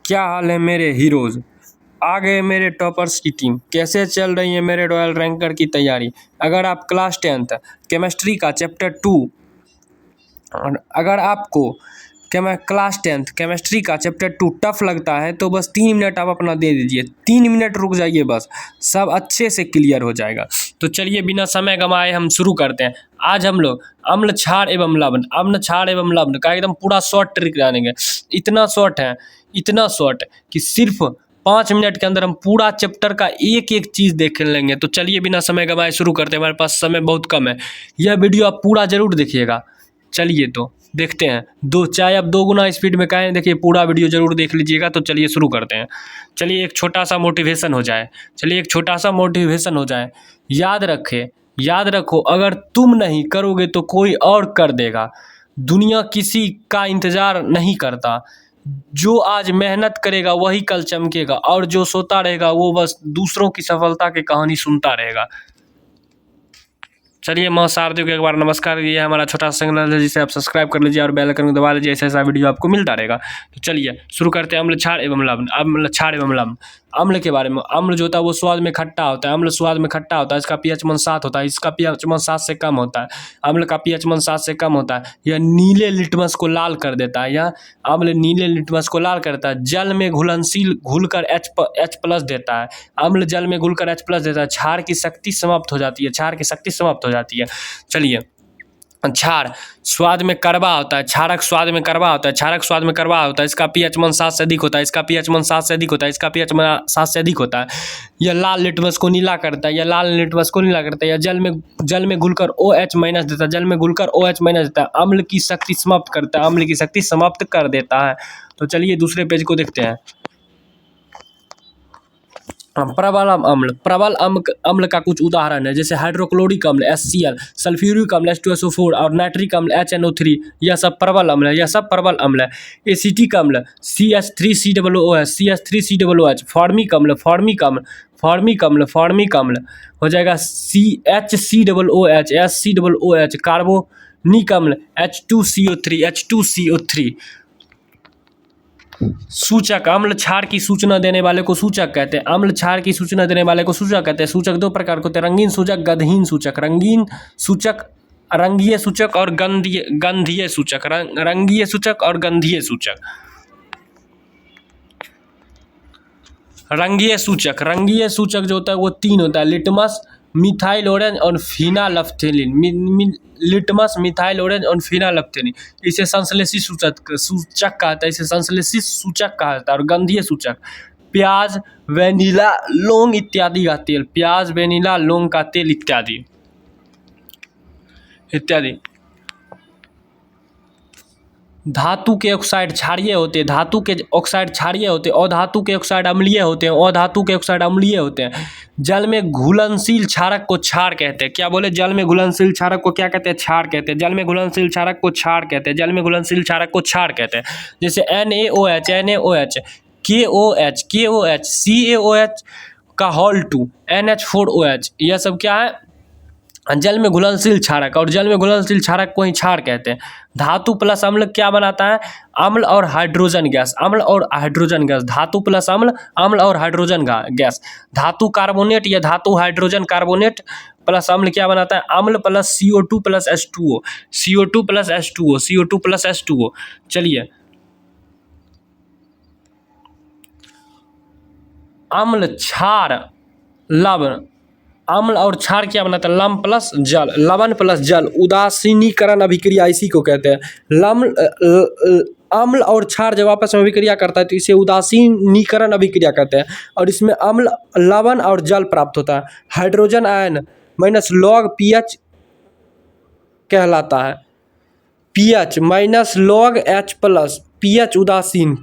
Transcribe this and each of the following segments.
क्या हाल है मेरे हीरोज़। आ गए मेरे टॉपर्स की टीम। कैसे चल रही है मेरे रॉयल रैंकर की तैयारी। अगर आप क्लास 10th केमिस्ट्री का चैप्टर 2 अगर आपको क्लास 10th केमिस्ट्री का चैप्टर 2 टफ लगता है तो बस 3 मिनट आप अपना दे दीजिए। 3 मिनट रुक जाइए, बस सब अच्छे से क्लियर हो जाएगा। तो चलिए बिना समय गंवाए हम शुरू करते हैं। आज हम लोग अम्ल क्षार एवं लवण का एकदम पूरा शॉर्ट ट्रिक जानेंगे। इतना शॉर्ट कि सिर्फ 5 मिनट के अंदर हम पूरा चैप्टर का एक एक चीज़ देख लेंगे। तो चलिए बिना समय गंवाए शुरू करते हैं। हमारे पास समय बहुत कम है। यह वीडियो आप पूरा ज़रूर देखिएगा। चलिए तो देखते हैं। चाहे आप 2 गुना स्पीड में कहें, देखिए पूरा वीडियो ज़रूर देख लीजिएगा। तो चलिए शुरू करते हैं। चलिए एक छोटा सा मोटिवेशन हो जाए। याद रखो, अगर तुम नहीं करोगे तो कोई और कर देगा। दुनिया किसी का इंतज़ार नहीं करता। जो आज मेहनत करेगा वही कल चमकेगा, और जो सोता रहेगा वो बस दूसरों की सफलता की कहानी सुनता रहेगा। चलिए महासारथियों को एक बार नमस्कार। ये हमारा छोटा सा चैनल है, जिसे आप सब्सक्राइब कर लीजिए और बेल आइकन को दबा लीजिए। ऐसा वीडियो आपको मिलता रहेगा। तो चलिए शुरू करते हैं। अम्ल क्षार एवं लवण। अम्ल के बारे में। अम्ल जो होता है वो स्वाद में खट्टा होता है। अम्ल स्वाद में खट्टा होता है। इसका पीएच मान 7 होता है। इसका पीएच मान 7 से कम होता है। अम्ल का पीएच मान 7 से कम होता है। यह नीले लिटमस को लाल कर देता है। यह अम्ल नीले लिटमस को लाल करता है। जल में घुलनशील घुलकर H+ देता है। अम्ल जल में घुलकर H+ देता है। क्षार की शक्ति समाप्त हो जाती है। चलिए, क्षार स्वाद में कड़वा होता है। क्षारक स्वाद में कड़वा होता है। इसका पीएच मान 7 से अधिक होता है। यह लाल लिटमस को नीला करता है। यह जल में घुलकर OH- देता है। अम्ल की शक्ति समाप्त कर देता है। तो चलिए दूसरे पेज को देखते हैं। प्रबल अम्ल का कुछ उदाहरण है, जैसे हाइड्रोक्लोरिक अम्ल HCl, सल्फ्यूरिक अम्ल H2SO4 और नाइट्रिक अम्ल HNO3। यह सब प्रबल अम्ल है। एसिटिक अम्ल CH3COOH, फॉर्मिक अम्ल हो जाएगा HCOOH, कार्बोनिक अम्ल H2CO3। सूचक। अम्ल क्षार की सूचना देने वाले को सूचक कहते हैं। सूचक 2 प्रकार के होते हैं, रंगीन सूचक, गंधहीन सूचक। रंगीय सूचक और गंधीय सूचक। रंगीय सूचक जो होता है वो 3 होता है, लिटमस, मिथाइल ऑरेंज और फिनाइलफ्थेलिन। इसे संश्लेषित सूचक कहता है। और गंधीय सूचक प्याज, वेनिला, लौंग इत्यादि का तेल इत्यादि। धातु के ऑक्साइड क्षारीय होते हैं। अधातु के ऑक्साइड अम्लीय होते हैं। जल में घुलनशील क्षारक को क्षार कहते हैं। क्या बोले? जल में घुलनशील क्षारक को क्या कहते हैं? क्षार कहते हैं। जैसे NaOH, KOH, CaOH का होल 2, NH4OH, यह सब क्या है? जल में घुलनशील क्षारक। और जल में घुलनशील क्षारक को ही क्षार कहते हैं। धातु प्लस अम्ल क्या बनाता है? अम्ल और हाइड्रोजन गैस। धातु प्लस अम्ल और हाइड्रोजन गैस। धातु कार्बोनेट या धातु हाइड्रोजन कार्बोनेट प्लस अम्ल क्या बनाता है? अम्ल प्लस CO2 प्लस H2O। चलिए, अम्ल क्षार लवण। अम्ल और क्षार क्या बनाता है? लवण प्लस जल, उदासीनीकरण अभिक्रिया इसी को कहते हैं। अम्ल और क्षार जब आपस में अभिक्रिया करता है तो इसे उदासीनीकरण अभिक्रिया कहते हैं। और इसमें अम्ल, लवण और जल प्राप्त होता है। हाइड्रोजन आयन -log pH कहलाता है। pH -log H+, pH उदासीन।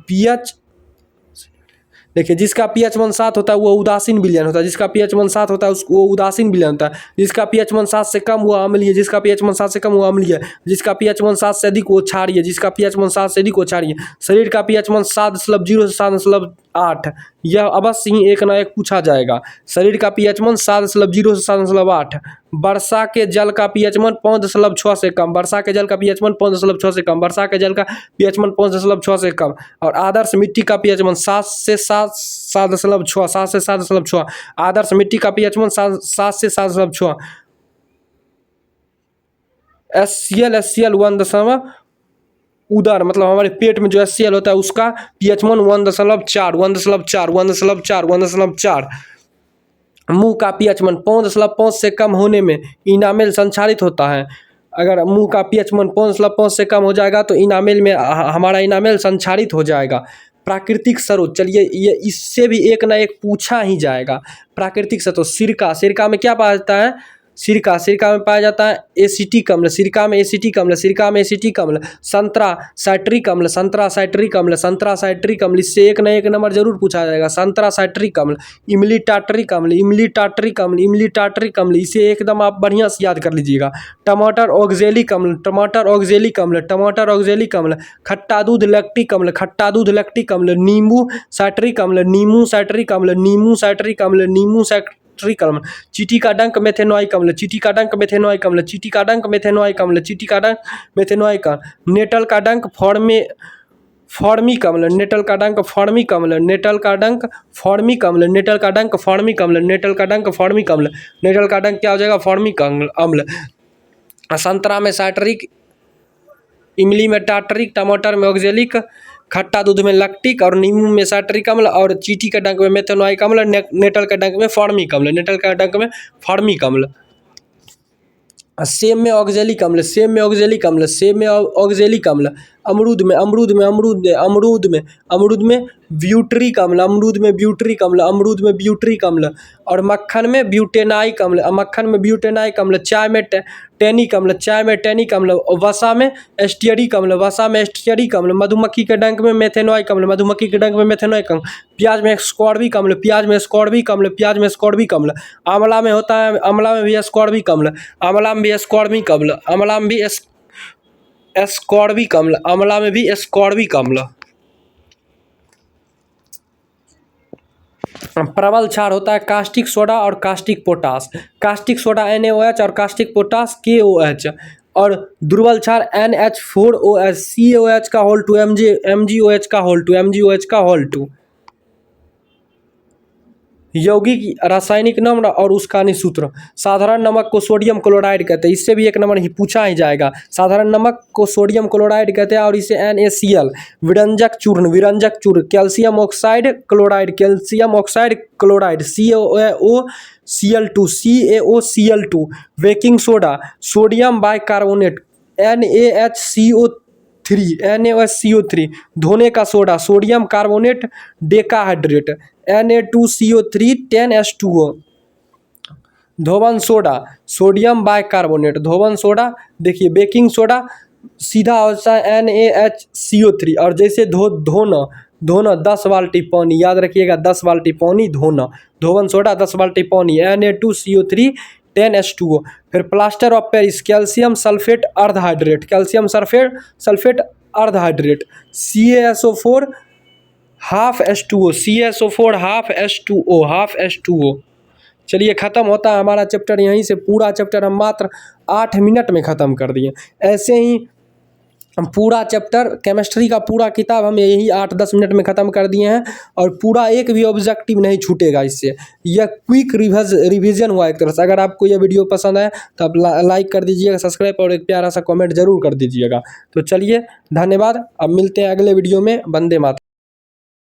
देखिए, जिसका pH मान 7 होता है वो उदासीन विलयन होता है। जिसका pH मान 7 होता है वो उदासीन विलयन होता है। जिसका pH मान 7 से कम वो अम्लीय। जिसका pH मान 7 से कम वो अम्लीय। जिसका pH मान 7 से अधिक वो क्षारीय। शरीर का pH मान 7 से 7.0 से 8, यह अवश्य ही एक ना एक पूछा जाएगा। शरीर का pH मान 7.0 से 7.8, वर्षा के जल का pH मान 5.6 से कम, वर्षा के जल का pH मान 5.6 से कम, वर्षा के जल का pH मान 5.6 से कम, और आदर्श मिट्टी का pH मान 7 से 7.6, आदर्श मिट्टी का pH मान 7 से 7.6, HCl 1 उदर मतलब हमारे पेट में जो HCl होता है उसका pH मान 1.4, मुंह का pH मान 5.5 से कम होने में इनामेल संचारित होता है। अगर मुंह का pH मान 5.5 से कम हो जाएगा तो इनामेल में हमारा इनामेल संचारित हो जाएगा। प्राकृतिक स्रोत, चलिए ये इससे भी एक ना एक पूछा ही जाएगा। प्राकृतिक स्रोत, सिरका में क्या पाया जाता है? सिरका में पाया जाता है एसिटिक अम्ल, सिरका में एसिटिक अम्ल, संतरा साइट्रिक अम्ल, इससे एक ना एक नंबर जरूर पूछा जाएगा। संतरा साइट्रिक अम्ल, इमली टार्टरिक अम्ल, इसे एकदम आप बढ़िया से याद कर लीजिएगा। टमाटर ऑक्जेलिक अम्ल, खट्टा दूध लैक्टिक अम्ल, नींबू साइट्रिक अम्ल, चीटी का डंक मेथेनोइक अम्ल, नेटल का डंक फॉर्मिक अम्ल, नेटल का डंक फॉर्मिक अम्ल, क्या हो जाएगा? फॉर्मिक अम्ल। संतरा में साइट्रिक, इमली में टार्टरिक, टमाटर में ऑक्जेलिक, खट्टा दूध में लैक्टिक और नींबू में साइट्रिक अम्ल, और चीटी के डंक में मेथेनोइक अम्ल, नेटल के डंक में फॉर्मिक अम्ल, सेब में ऑक्जेलिक अम्ल, अमरूद में ब्यूटरिक अम्ल, और मक्खन में ब्यूटेनाइक अम्ल, चाय में टैनिक अम्ल, वसा में एस्टियरिक अम्ल, मधुमक्खी के डंक में मेथेनोइक अम्ल, प्याज में स्कॉर्बिक अम्ल, आंवला में होता है, आंवला में भी स्कॉर्बिक अम्ल, प्रबल क्षार होता है कास्टिक सोडा और caustic potash. Caustic soda NaOH और कास्टिक पोटास KOH, और दुर्बल क्षार NH4OH, COH का होल 2, MgOH का होल 2। यौगिक रासायनिक नाम और उसका निसूत्र। साधारण नमक को सोडियम क्लोराइड कहते हैं, इससे भी एक नंबर ही पूछा ही जाएगा। साधारण नमक को सोडियम क्लोराइड कहते हैं और इसे NaCl। विरंजक चूर्ण calcium oxide chloride, CaOCl2। Baking soda sodium bicarbonate NaCO3। धोने का soda sodium carbonate decahydrate Na2CO3 10H2O। धोवन सोडा सोडियम बाइकार्बोनेट, देखिए बेकिंग सोडा सीधा होता है NaHCO3, और जैसे धोना 10 बाल्टी पानी, याद रखिएगा 10 बाल्टी पानी धोवन सोडा 10 बाल्टी पानी, Na2CO3 10H2O। फिर plaster of Paris calcium sulphate अर्धहाइड्रेट, CaSO4 हाफ H2O। चलिए ख़त्म होता है हमारा चैप्टर यहीं से। पूरा चैप्टर हम मात्र 8 मिनट में ख़त्म कर दिए। ऐसे ही हम पूरा चैप्टर केमिस्ट्री का पूरा किताब हम यही 8-10 मिनट में ख़त्म कर दिए हैं, और पूरा एक भी ऑब्जेक्टिव नहीं छूटेगा इससे। यह क्विक रिवीजन हुआ एक तरह से। अगर आपको यह वीडियो पसंद आए तो आप लाइक कर दीजिएगा, सब्सक्राइब और एक प्यारा सा कमेंट जरूर कर दीजिएगा। तो चलिए धन्यवाद, अब मिलते हैं अगले वीडियो में। वंदे मातरम।